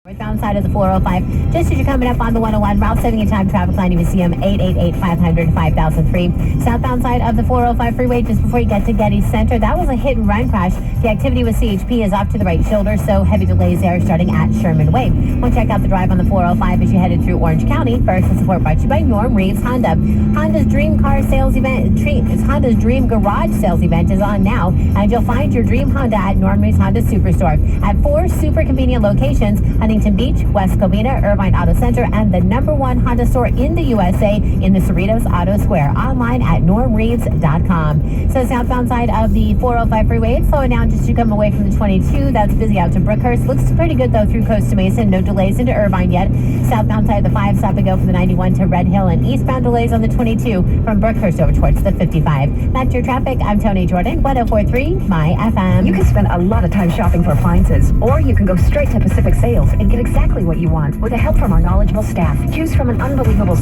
Northbound side of the 405, just as you're coming up on the 101, Route 70 time traffic line, you can see them 888-500-5003. Southbound side of the 405 freeway, just before you get to Getty Center, that was a hit and run crash. The activity with CHP is off to the right shoulder, so heavy delays there starting at Sherman Way. We'll check out the drive on the 405 as you headed through Orange County. First, the support brought to you by Norm Reeves Honda. Honda's Dream Car Sales Event, Honda's Dream Garage Sales Event is on now, and you'll find your Dream Honda at Norm Reeves Honda Superstore. At 4 super convenient locations, Huntington Beach, West Covina, Irvine Auto Center, and the #1 Honda store in the USA in the Cerritos Auto Square. Online at normreeves.com. So southbound side of the 405 freeway, it's slowing down just as you come away from the 22. That's busy out to Brookhurst. Looks pretty good, though, through Costa Mesa. No delays into Irvine yet. Southbound side of the 5, stop and go for the 91 to Red Hill, and eastbound delays on the 22 from Brookhurst over towards the 55. That's your traffic. I'm Tony Jordan, 1043 My FM. You can spend a lot of time shopping for appliances, or you can go straight to Pacific Sales and get exactly what you want with the help from our knowledgeable staff. Choose from an unbelievable...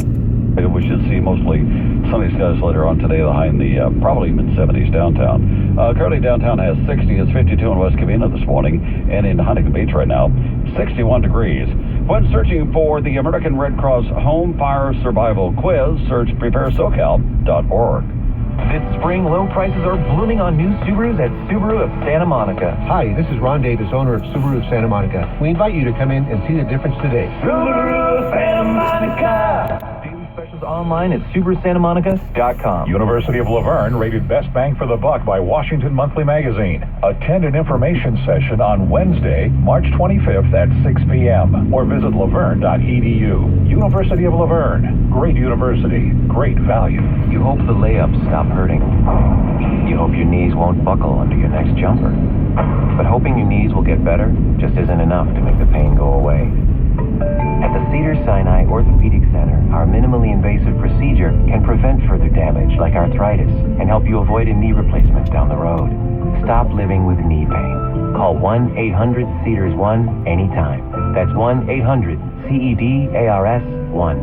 We should see mostly sunny skies later on today, the high in the probably mid-70s downtown. Currently downtown has 60, it's 52 in West Covina this morning, and in Huntington Beach right now, 61 degrees. When searching for the American Red Cross Home Fire Survival Quiz, search preparesocal.org. This spring, low prices are blooming on new Subarus at Subaru of Santa Monica. Hi, this is Ron Davis, owner of Subaru of Santa Monica. We invite you to come in and see the difference today. Subaru of Santa Monica! Daily specials online at SubaruSantaMonica.com. University of Laverne rated Best Bang for the Buck by Washington Monthly Magazine. Attend an information session on Wednesday, March 25th at 6 p.m. or visit laverne.edu. University of Laverne. Great university. Great value. You hope the layups stop hurting. You hope your knees won't buckle under your next jumper. But hoping your knees will get better just isn't enough to make the pain go away. At the Cedars-Sinai Orthopedic Center, our minimally invasive procedure can prevent further damage like arthritis and help you avoid a knee replacement down the road. Stop living with knee pain. Call 1-800-CEDARS-1 anytime. That's 1-800-CEDARS-1.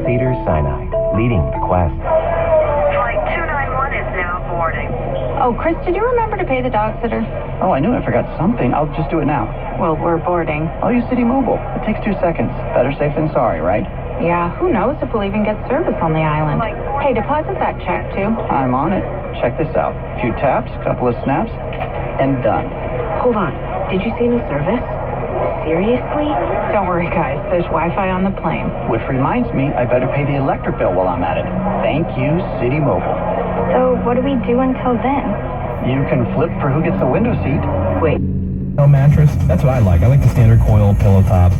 Cedars-Sinai, leading the quest. Flight 291 is now boarding. Oh, Chris, did you remember to pay the dog sitter? Oh, I knew I forgot something. I'll just do it now. Well, we're boarding. I'll use City Mobile. It takes 2 seconds. Better safe than sorry, right? Yeah, who knows if we'll even get service on the island. Hey, deposit that check, too. I'm on it. Check this out. A few taps, couple of snaps, and done. Hold on. Did you see no service? Seriously? Don't worry, guys. There's Wi-Fi on the plane. Which reminds me, I better pay the electric bill while I'm at it. Thank you, City Mobile. So what do we do until then? You can flip for who gets the window seat. Wait. Mattress, that's what I like. I like the standard coil pillow top.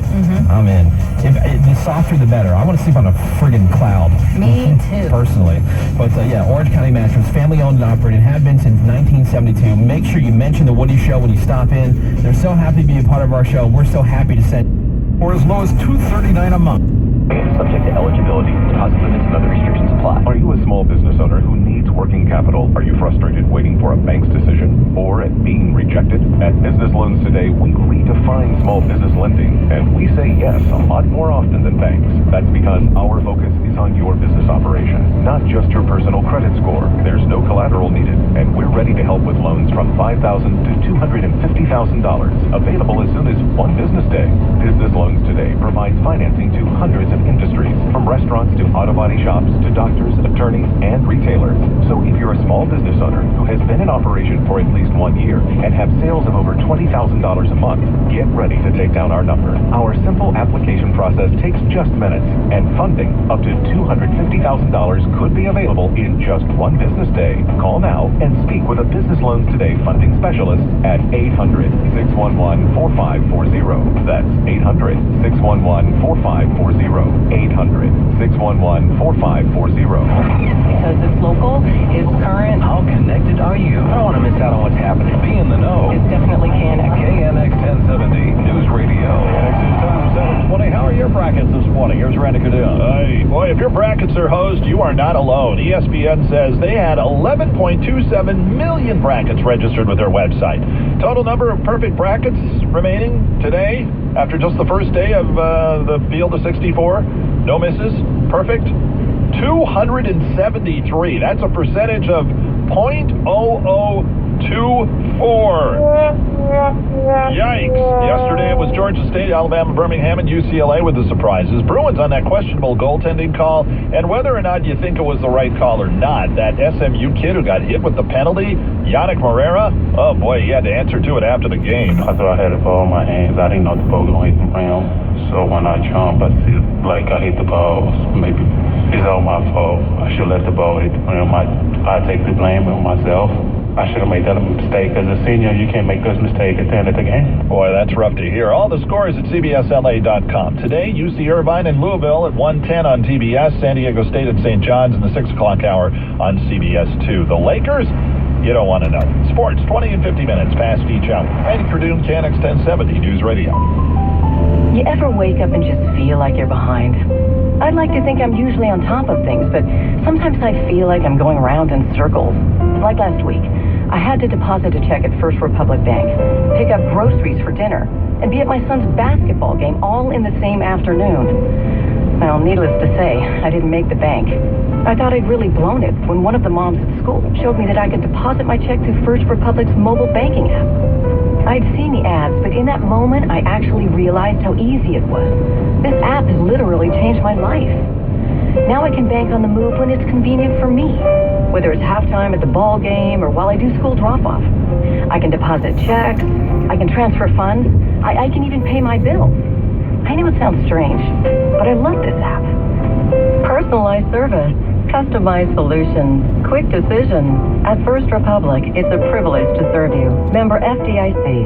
I'm in. The softer the better. I want to sleep on a friggin' cloud. Me too. Personally. But yeah, Orange County Mattress, family owned and operated, have been since 1972. Make sure you mention the Woody Show when you stop in. They're so happy to be a part of our show. We're so happy to send for as low as $239 a month. Subject to eligibility, deposit limits and other restrictions apply. Are you a small business owner who needs working capital? Are you frustrated waiting for a bank's decision or at being rejected? At Business Loans Today, we redefine small business lending, and we say yes a lot more often than banks. That's because our focus is on your business operation, not just your personal credit score. There's no collateral needed, and we're ready to help with loans from $5,000 to $250,000, available as soon as one business day. Business Loans Today provides financing to hundreds of industries, from restaurants to auto body shops to doctors, attorneys, and retailers. So if you're a small business owner who has been in operation for at least 1 year and have sales of over $20,000 a month, get ready to take down our number. Our simple application process takes just minutes, and funding up to $250,000 could be available in just one business day. Call now and speak with a Business Loans Today funding specialist at 800-611-4540. That's 800-611-4540. 800-611-4540. Because it's local, it's current. How connected are you? I don't want to miss out on what's happening. Be in the know. It's definitely KNX. KNX 1070 News Radio. KNX's time 720. How are your brackets this morning? Here's Randy Cadell. Hey, boy, if your brackets are hosed, you are not alone. ESPN says they had 11.27 million brackets registered with their website. Total number of perfect brackets remaining today, after just the first day of the field of 64. No misses. Perfect. 273. That's a percentage of 0.00 Yikes. Yesterday it was Georgia State, Alabama, Birmingham, and UCLA with the surprises. Bruins on that questionable goaltending call, and whether or not you think it was the right call or not, that SMU kid who got hit with the penalty, Yannick Morera, oh boy, he had to answer to it after the game. I thought I had the ball in my hands. I didn't know the ball was going to hit the rim. So when I jumped, I see like I hit the ball. Maybe it's all my fault. I should let the ball hit the rim. I take the blame on myself. I should have made that a mistake. As a senior, you can't make those mistakes at the end of the game. Boy, that's rough to hear. All the scores at CBSLA.com. Today, UC Irvine and Louisville at 1:10 on TBS. San Diego State at St. John's in the 6 o'clock hour on CBS 2. The Lakers, you don't want to know. Sports, 20 and 50 minutes past each hour. Andy Cardoon, KNX 1070 News Radio. You ever wake up and just feel like you're behind? I'd like to think I'm usually on top of things, but sometimes I feel like I'm going around in circles. Like last week, I had to deposit a check at First Republic Bank, pick up groceries for dinner, and be at my son's basketball game all in the same afternoon. Well, needless to say, I didn't make the bank. I thought I'd really blown it when one of the moms at school showed me that I could deposit my check through First Republic's mobile banking app. I'd seen the ads, but in that moment, I actually realized how easy it was. This app has literally changed my life. Now I can bank on the move when it's convenient for me, whether it's halftime at the ball game or while I do school drop-off. I can deposit checks, I can transfer funds, I can even pay my bills. I know it sounds strange, but I love this app. Personalized service, customized solutions, quick decisions. At First Republic, it's a privilege to serve you. Member FDIC.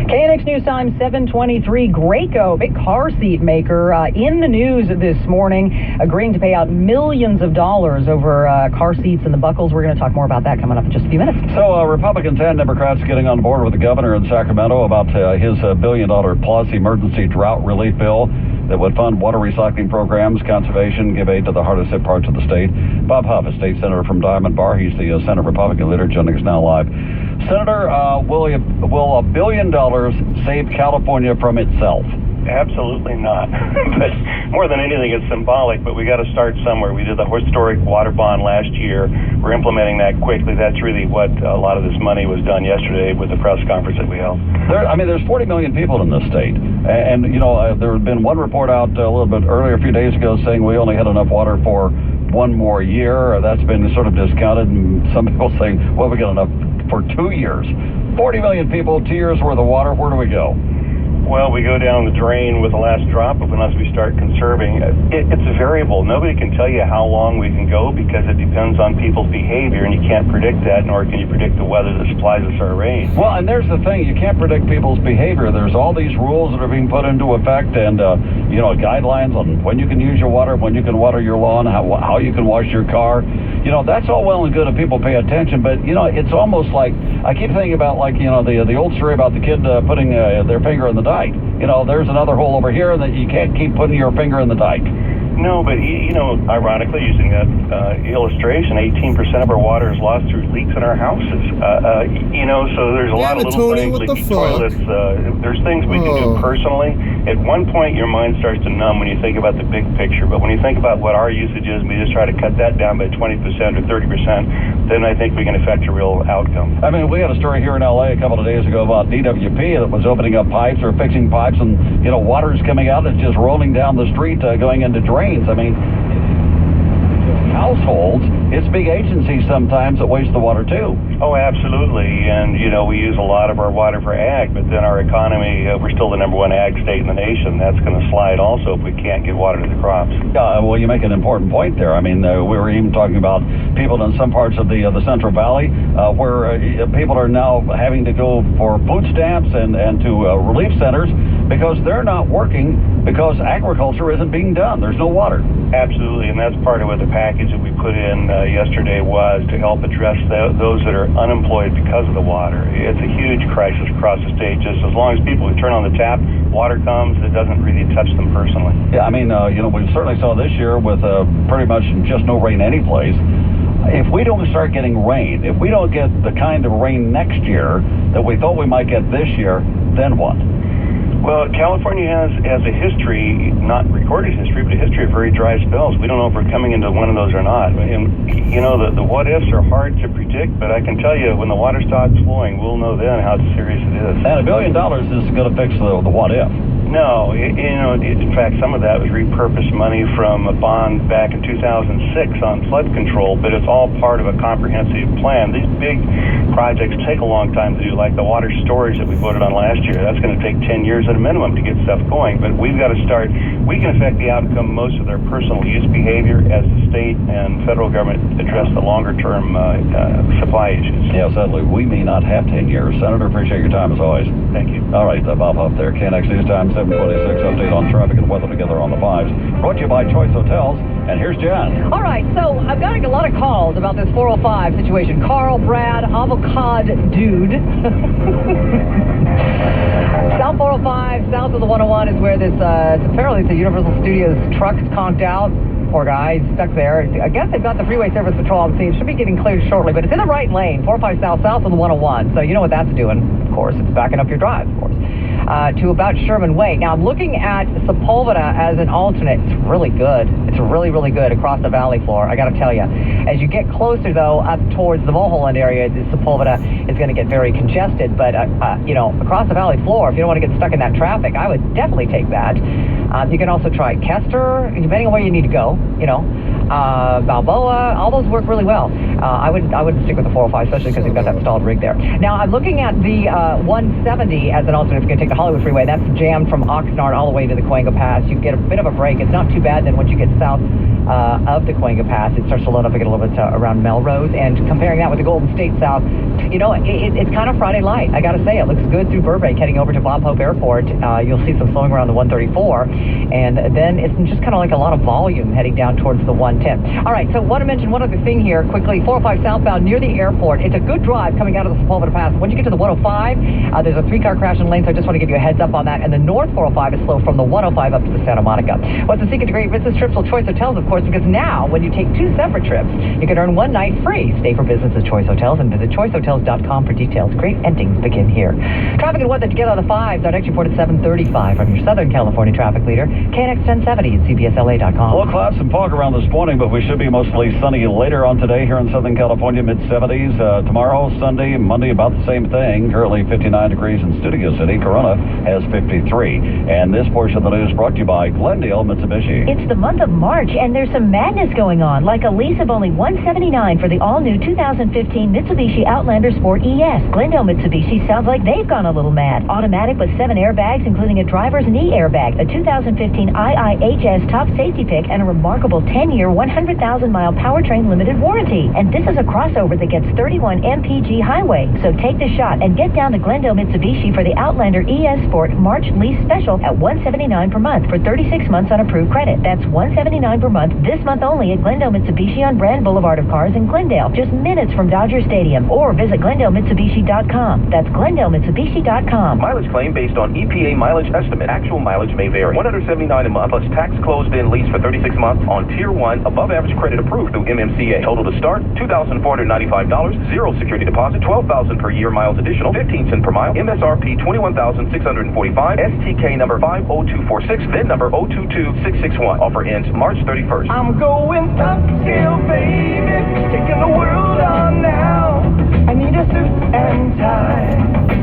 KNX News Time 7:23. Graco, big car seat maker, in the news this morning, agreeing to pay out millions of dollars over car seats and the buckles. We're going to talk more about that coming up in just a few minutes. So Republicans and Democrats getting on board with the governor in Sacramento about his $1 billion-plus emergency drought relief bill that would fund water recycling programs, conservation, give aid to the hardest hit parts of the state. Bob Huff, a state senator from Diamond Bar. He's the Senate Republican leader, joining us now live. Senator, will $1 billion save California from itself? Absolutely not. But more than anything, it's symbolic, but we got to start somewhere. We did the historic water bond last year. We're implementing that quickly. That's really what a lot of this money was done yesterday with the press conference that we held. There's 40 million people in this state. And there had been one report out a little bit earlier, a few days ago, saying we only had enough water for one more year. That's been sort of discounted, and some people saying, well, we got enough for 2 years. 40 million people, 2 years worth of water. Where do we go? Well, we go down the drain with the last drop unless we start conserving. It's a variable. Nobody can tell you how long we can go because it depends on people's behavior, and you can't predict that, nor can you predict the weather that supplies us our rain. Well, and there's the thing. You can't predict people's behavior. There's all these rules that are being put into effect and, guidelines on when you can use your water, when you can water your lawn, how you can wash your car. That's all well and good if people pay attention, but, it's almost like, I keep thinking about, the old story about the kid putting their finger in the dike. There's another hole over here that you can't keep putting your finger in the dike. No, but, ironically, using that illustration, 18% of our water is lost through leaks in our houses. So there's a lot of little things, leaking toilets. There's things we can do personally. At one point, your mind starts to numb when you think about the big picture. But when you think about what our usage is, and we just try to cut that down by 20% or 30%, then I think we can affect a real outcome. I mean, we had a story here in L.A. a couple of days ago about DWP that was opening up pipes or fixing pipes, and, water's coming out. It's just rolling down the street, going into drains. I mean, households, it's big agencies sometimes that waste the water too. Oh, absolutely. And, we use a lot of our water for ag, but then our economy, we're still the #1 ag state in the nation. That's going to slide also if we can't get water to the crops. Well, you make an important point there. I mean, we were even talking about people in some parts of the Central Valley where people are now having to go for food stamps and to relief centers because they're not working because agriculture isn't being done. There's no water. Absolutely, and that's part of what the package that we put in yesterday was to help address those that are unemployed because of the water. It's a huge crisis across the state. Just as long as people who turn on the tap, water comes, it doesn't really touch them personally. Yeah, I mean, we certainly saw this year with pretty much just no rain any place. If we don't start getting rain, if we don't get the kind of rain next year that we thought we might get this year, then what? Well, California has a history, not recorded history, but a history of very dry spells. We don't know if we're coming into one of those or not. And, the what-ifs are hard to predict, but I can tell you when the water stops flowing, we'll know then how serious it is. And $1 billion isn't going to fix the what-if. No, in fact, some of that was repurposed money from a bond back in 2006 on flood control, but it's all part of a comprehensive plan. These big projects take a long time to do, like the water storage that we voted on last year. That's going to take 10 years at a minimum to get stuff going, but we've got to start. We can affect the outcome most of their personal use behavior as the state and federal government address the longer-term supply issues. Yeah, sadly, we may not have 10 years. Senator, appreciate your time as always. Thank you. All right, Bob Huff there. KNX News Time, 726, update on traffic and weather together on the 5s. Brought to you by Choice Hotels. And here's Jen. All right, so I've got a lot of calls about this 405 situation. Carl, Brad, avocado dude. South 405, south of the 101 is where this, apparently it's a Universal Studios truck conked out. Poor guy, he's stuck there. I guess they've got the freeway service patrol on the scene. It should be getting cleared shortly, but it's in the right lane, 405 south of the 101. So you know what that's doing, of course. It's backing up your drive, of course. To about Sherman Way. Now, I'm looking at Sepulveda as an alternate. It's really good. It's really, really good across the valley floor, I got to tell you. As you get closer, though, up towards the Mulholland area, the Sepulveda is going to get very congested. But, across the valley floor, if you don't want to get stuck in that traffic, I would definitely take that. You can also try Kester, depending on where you need to go, Balboa, all those work really well. I would stick with the 405, especially because you've got that stalled rig there. Now, I'm looking at the 170 as an alternate if you're going to take the Hollywood Freeway. That's jammed from Oxnard all the way to the Cahuenga Pass. You get a bit of a break. It's not too bad then once you get south of the Cahuenga Pass. It starts to load up again a little bit around Melrose. And comparing that with the Golden State South, it's kind of Friday light. I got to say, it looks good through Burbank heading over to Bob Hope Airport. You'll see some slowing around the 134. And then it's just kind of like a lot of volume heading down towards the 110. All right, so I want to mention one other thing here quickly. 405 southbound near the airport. It's a good drive coming out of the Sepulveda Pass. When you get to the 105, there's a 3-car crash in lane, so I just want to give you a heads up on that. And the north 405 is slow from the 105 up to the Santa Monica. What's the secret to great business trips? Well, Choice Hotels, of course, because now when you take 2 separate trips, you can earn 1 night free. Stay for business at Choice Hotels and visit choicehotels.com for details. Great endings begin here. Traffic and weather together on the 5s. Our next report at 7:35 from your Southern California traffic leader, KNX 1070 at CBSLA.com. Well, clouds and fog around this morning, but we should be mostly sunny later on today here in Southern California, mid-70s. Tomorrow, Sunday, Monday, about the same thing. Currently 59 degrees in Studio City. Corona has 53. And this portion of the news brought to you by Glendale Mitsubishi. It's the month of March, and there's some madness going on, like a lease of only $179 for the all-new 2015 Mitsubishi Outlander Sport ES. Glendale Mitsubishi sounds like they've gone a little mad. Automatic with 7 airbags, including a driver's knee airbag, a 2015 IIHS top safety pick, and a remarkable 10-year, 100,000-mile powertrain limited warranty. And this is a crossover that gets 31 mpg highway. So take the shot and get down to Glendale Mitsubishi for the Outlander ES Sport March lease special at $179 per month for 36 months on approved credit. That's $179 per month this month only at Glendale Mitsubishi on Brand Boulevard of Cars in Glendale, just minutes from Dodger Stadium. Or visit GlendaleMitsubishi.com. That's GlendaleMitsubishi.com. Mileage claim based on EPA mileage estimate. Actual mileage may vary. $179 a month plus tax closed-in lease for 36 months on Tier 1 above average credit approved through MMCA. Total to start, $2,495. Zero security deposit, $12,000 per year. Miles additional, 15 cents per mile. MSRP, $21,645. STK number 50246, VIN number 022661. Offer ends March 31st. I'm going uphill, baby. Taking the world on now. I need a suit and tie,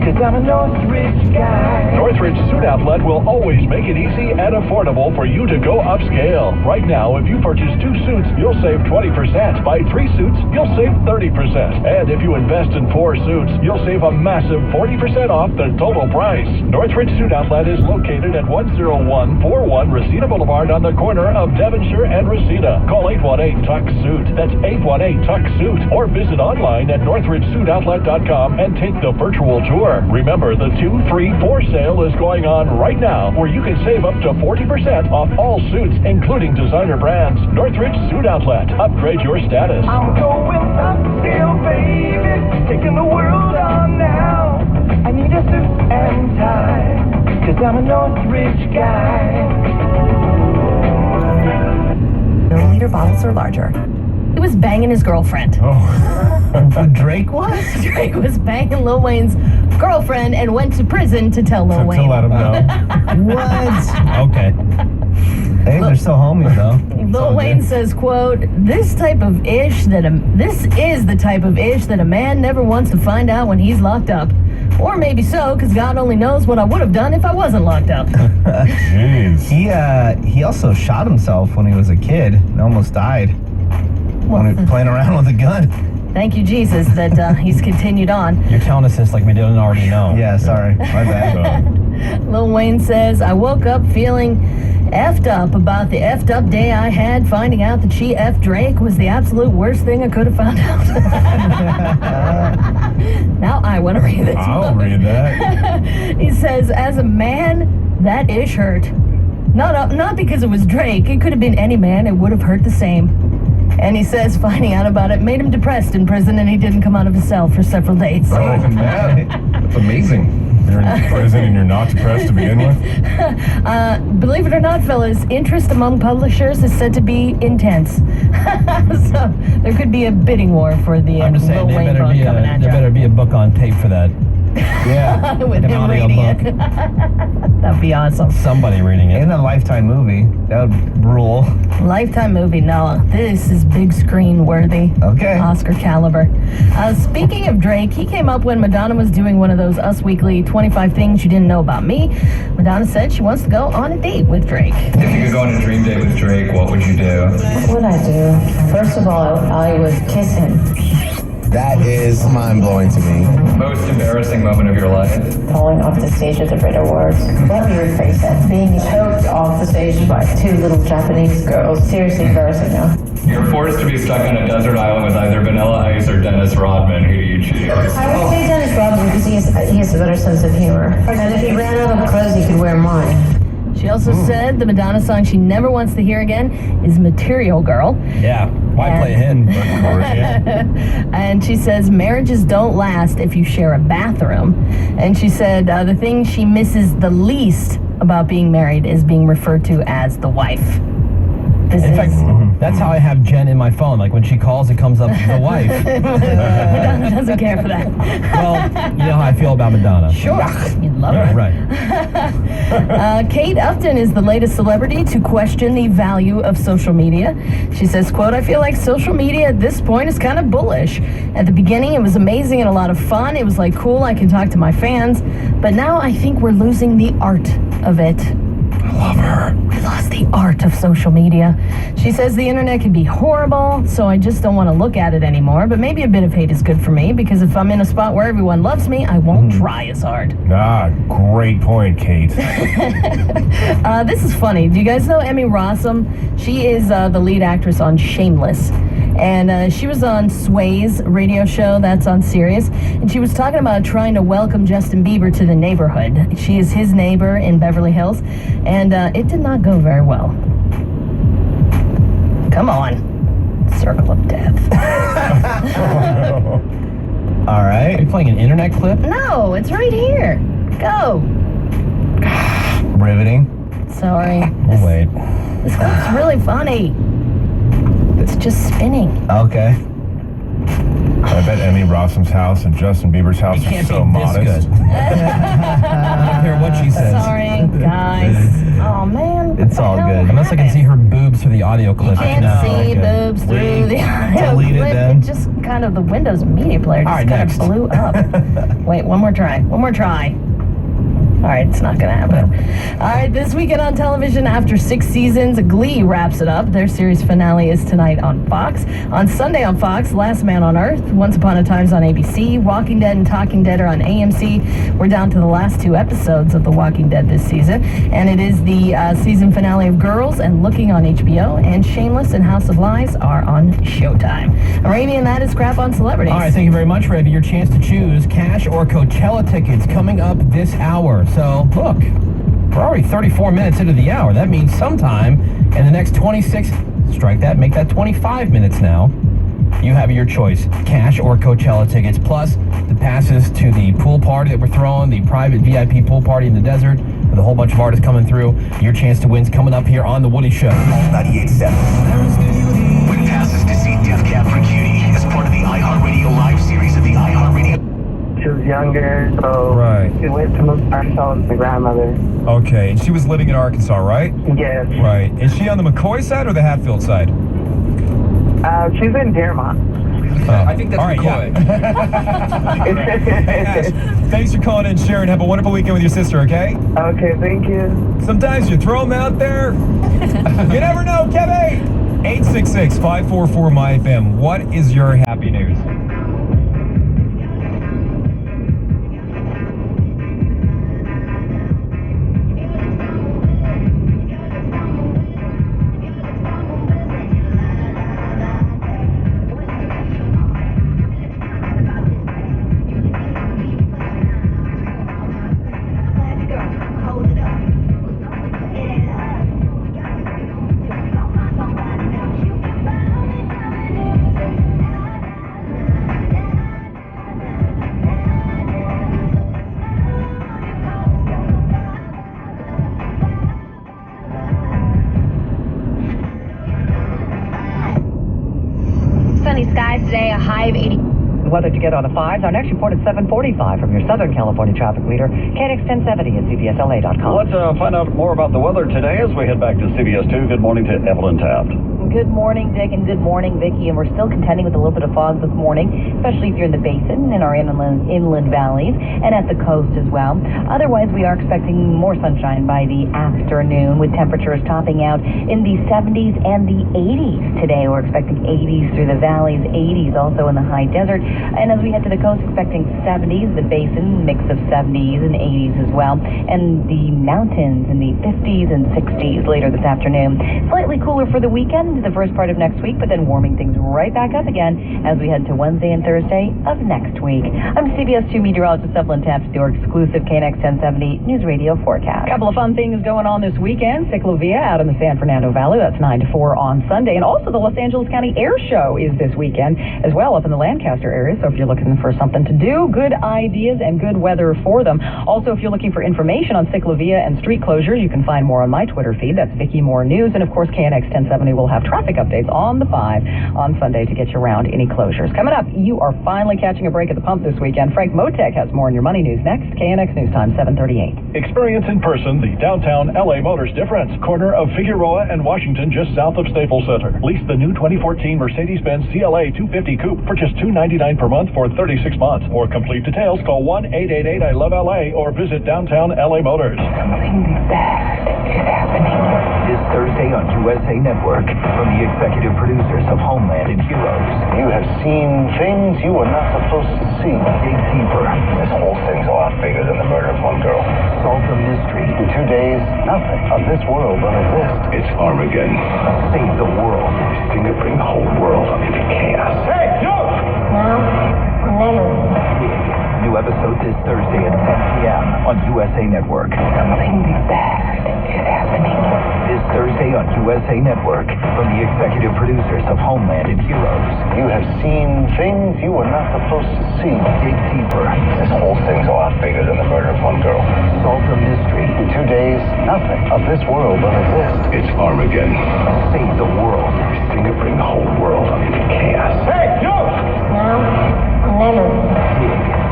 cause I'm a Northridge guy. Northridge Suit Outlet will always make it easy and affordable for you to go upscale. Right now, if you purchase 2 suits, you'll save 20%. Buy 3 suits, you'll save 30%. And if you invest in 4 suits, you'll save a massive 40% off the total price. Northridge Suit Outlet is located at 10141 Reseda Boulevard on the corner of Devonshire and Reseda. Call 818-TUCK-SUIT. That's 818-TUCK-SUIT. Or visit online at NorthridgeSuitOutlet.com and take the virtual tour. Remember, the 2, 3, 4 sale is going on right now, where you can save up to 40% off all suits, including designer brands. Northridge Suit Outlet. Upgrade your status. I'm going uphill, baby. Taking the world on now. I need a suit and tie, cause I'm a Northridge guy. Milliliter bottles or larger. He was banging his girlfriend. Oh, Drake was? Drake was banging Lil Wayne's girlfriend and went to prison to tell Lil Wayne. To let him know. What? Okay. Hey, they're still homies, though. Lil Wayne says, quote, this is the type of ish that a man never wants to find out when he's locked up. Or maybe so, because God only knows what I would have done if I wasn't locked up. Jeez. He also shot himself when he was a kid and almost died when he was playing around with a gun. Thank you, Jesus, that he's continued on. You're telling us this like we didn't already know. Yeah, sorry. My bad. Lil Wayne says, I woke up feeling effed up about the effed up day I had. Finding out that she effed Drake was the absolute worst thing I could have found out. Now I want to read this. I'll read that. He says, as a man, that ish hurt. Not because it was Drake. It could have been any man. It would have hurt the same. And he says finding out about it made him depressed in prison, and he didn't come out of his cell for several days. That's amazing. You're in prison and you're not depressed to begin with? Believe it or not, fellas, interest among publishers is said to be intense. So there could be a bidding war for the Lil Wayne book coming at there you. better be a book on tape for that. Yeah, with an him audio reading book. it. That'd be awesome. Somebody reading it. In a Lifetime movie. That would rule. Lifetime movie, no. This is big screen worthy. Okay. Oscar caliber. Speaking of Drake, he came up when Madonna was doing one of those Us Weekly 25 Things You Didn't Know About Me. Madonna said she wants to go on a date with Drake. If you could go on a dream date with Drake, what would you do? What would I do? First of all, I would kiss him. That is mind-blowing to me. Most embarrassing moment of your life? Falling off the stage at the Brit Awards. Let me rephrase that. Being choked off the stage by two little Japanese girls. Seriously embarrassing now. You're forced to be stuck on a desert island with either Vanilla Ice or Dennis Rodman. Who do you choose? I would say Dennis Rodman because he has a better sense of humor. And if he ran out of clothes, he could wear mine. She also said the Madonna song she never wants to hear again is Material Girl. Yeah, why play a hit? And she says marriages don't last if you share a bathroom. And she said the thing she misses the least about being married is being referred to as the wife. In fact, that's how I have Jen in my phone. Like when she calls, it comes up the wife. Madonna doesn't care for that. Well, you know how I feel about Madonna. Sure, you'd love her. Right. Kate Upton is the latest celebrity to question the value of social media. She says, quote, I feel like social media at this point is kind of bullish. At the beginning, it was amazing and a lot of fun. It was like, cool, I can talk to my fans. But now I think we're losing the art of it. I love her. We lost the art of social media. She says the internet can be horrible, so I just don't want to look at it anymore. But maybe a bit of hate is good for me, because if I'm in a spot where everyone loves me, I won't try as hard. Great point, Kate. This is funny. Do you guys know Emmy Rossum? She is the lead actress on Shameless. And she was on Sway's radio show, that's on Sirius, and she was talking about trying to welcome Justin Bieber to the neighborhood. She is his neighbor in Beverly Hills, and it did not go very well. Come on. Circle of death. All right. Are you playing an internet clip? No, it's right here. Go. Riveting. Sorry. Oh, wait. This clip's really funny. It's just spinning. Okay. I bet Emmy Rossum's house and Justin Bieber's house are so modest. I don't care what she says. Sorry, guys. Oh, man. It's all good. Unless I can see her boobs through the audio clip. You can't see boobs through the audio Delete it clip. then. It just kind of, the Windows Media Player just kind of blew up. Wait, one more try. One more try. All right, it's not going to happen. All right, this weekend on television, after 6 seasons, Glee wraps it up. Their series finale is tonight on Fox. On Sunday on Fox, Last Man on Earth, Once Upon a Time's on ABC, Walking Dead and Talking Dead are on AMC. We're down to the last 2 episodes of The Walking Dead this season, and it is the season finale of Girls and Looking on HBO, and Shameless and House of Lies are on Showtime. Arabian, that is Crap on Celebrities. All right, thank you very much, Ravi. Your chance to choose cash or Coachella tickets coming up this hour. So, look, we're already 34 minutes into the hour. That means sometime in the next 26, strike that, make that 25 minutes now. You have your choice, cash or Coachella tickets, plus the passes to the pool party that we're throwing, the private VIP pool party in the desert, with a whole bunch of artists coming through. Your chance to win's coming up here on The Woody Show. 98.7. Win passes to see Def younger, so Right. we went to Arkansas with my grandmother. Okay, and she was living in Arkansas, right? Yes. Right. Is she on the McCoy side or the Hatfield side? She's in Dearmont. I think that's McCoy. Yes. Thanks for calling in, Sharon. Have a wonderful weekend with your sister, okay? Okay, thank you. Sometimes you throw them out there. You never know, Kevin. 866-544-MyFM. What is your happy news? Sunny skies today, a high of 80. Weather to get on the 5s. Our next report at 7:45 from your Southern California traffic leader, KNX 1070 at CBSLA.com. Let's find out more about the weather today as we head back to CBS 2. Good morning to Evelyn Taft. Good morning, Dick, and good morning, Vicki. And we're still contending with a little bit of fog this morning, especially if you're in the basin, in our inland valleys, and at the coast as well. Otherwise, we are expecting more sunshine by the afternoon, with temperatures topping out in the 70s and the 80s today. We're expecting 80s through the valleys, 80s also in the high desert. And as we head to the coast, expecting 70s, the basin, mix of 70s and 80s as well. And the mountains in the 50s and 60s later this afternoon. Slightly cooler for the weekend, the first part of next week, but then warming things right back up again as we head to Wednesday and Thursday of next week. I'm CBS 2 meteorologist Evelyn Taft with your exclusive KNX 1070 News Radio forecast. A couple of fun things going on this weekend. Ciclovia out in the San Fernando Valley. That's 9 to 4 on Sunday. And also the Los Angeles County Air Show is this weekend as well up in the Lancaster area. So if you're looking for something to do, good ideas and good weather for them. Also, if you're looking for information on Ciclovia and street closures, you can find more on my Twitter feed. That's Vicki Moore News. And of course, KNX 1070 will have traffic updates on the 5 on Sunday to get you around any closures. Coming up, you are finally catching a break at the pump this weekend. Frank Motek has more on your money news next. KNX News Time, 7:38. Experience in person the downtown LA Motors difference. Corner of Figueroa and Washington, just south of Staples Center. Lease the new 2014 Mercedes-Benz CLA 250 Coupe for just $299 per month for 36 months. For complete details, call 1-888-I-LOVE-LA or visit downtown LA Motors. Something bad is happening. This Thursday on USA Network, from the executive producers of Homeland and Heroes. You have seen things you were not supposed to see. Dig deeper. This whole thing's a lot bigger than the murder of one girl. Solve the mystery. In 2 days, nothing of this world will exist. It's Armageddon. Save the world. This thing could bring the whole world into chaos. Hey, you! Now or never. New episode this Thursday at 10 p.m. on USA Network. Something bad is happening. This Thursday on USA Network, from the executive producers of Homeland and Heroes. You have seen things you were not supposed to see. Dig deeper. This whole thing's a lot bigger than the murder of one girl. Solve the mystery. In 2 days, nothing of this world will exist. It's Armageddon. Save the world. This thing could bring the whole world into chaos. Hey, you! Now or never.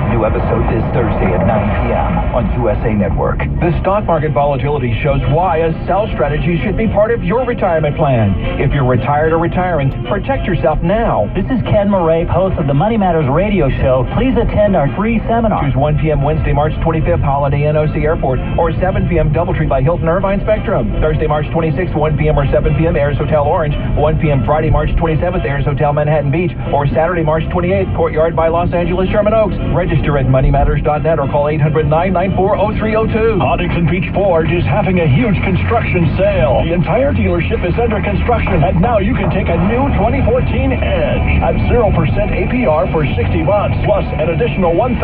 New episode this Thursday at 9 p.m. on USA Network. The stock market volatility shows why a sell strategy should be part of your retirement plan. If you're retired or retiring, protect yourself now. This is Ken Murray, host of the Money Matters radio show. Please attend our free seminar. Choose 1 p.m. Wednesday, March 25th, Holiday Inn OC Airport, or 7 p.m. Doubletree by Hilton Irvine Spectrum. Thursday, March 26th, 1 p.m. or 7 p.m. Ayers Hotel Orange. 1 p.m. Friday, March 27th, Ayers Hotel Manhattan Beach, or Saturday, March 28th, Courtyard by Los Angeles Sherman Oaks. Register at moneymatters.net or call 800-994-0302. Huntington Beach Ford is having a huge construction sale. The entire dealership is under construction, and now you can take a new 2014 Edge at 0% APR for 60 months, plus an additional $1,000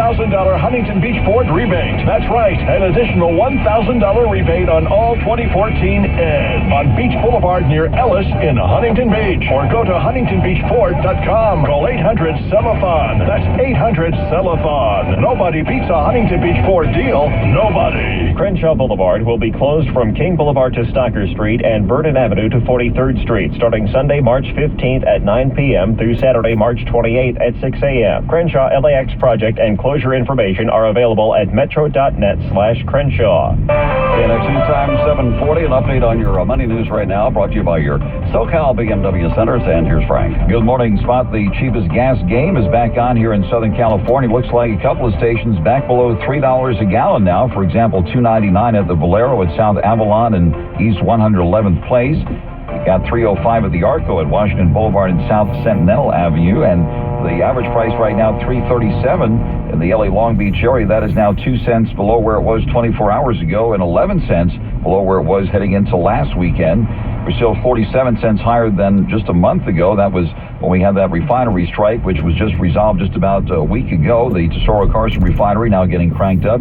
Huntington Beach Ford rebate. That's right, an additional $1,000 rebate on all 2014 Edge on Beach Boulevard near Ellis in Huntington Beach, or go to huntingtonbeachford.com. Call 800-SELL-A-THON. That's 800-SELL-A-THON. on. Nobody beats a Huntington Beach Ford deal. Nobody. Crenshaw Boulevard will be closed from King Boulevard to Stocker Street and Vernon Avenue to 43rd Street starting Sunday, March 15th at 9 p.m. through Saturday, March 28th at 6 a.m. Crenshaw LAX project and closure information are available at metro.net/Crenshaw. KNX News Time 740. An update on your money news right now, brought to you by your SoCal BMW Centers. And here's Frank. Good morning, Spot. The cheapest gas game is back on here in Southern California. Looks like a couple of stations back below $3 a gallon now. For example, $2.99 at the Valero at South Avalon and East 111th Place. You got $3.05 at the Arco at Washington Boulevard and South Sentinel Avenue. And the average price right now, $3.37 in the LA Long Beach area. That is now 2 cents below where it was 24 hours ago and 11 cents below where it was heading into last weekend. We're still 47 cents higher than just a month ago. That was when we had that refinery strike, which was just resolved just about a week ago. The Tesoro Carson refinery now getting cranked up.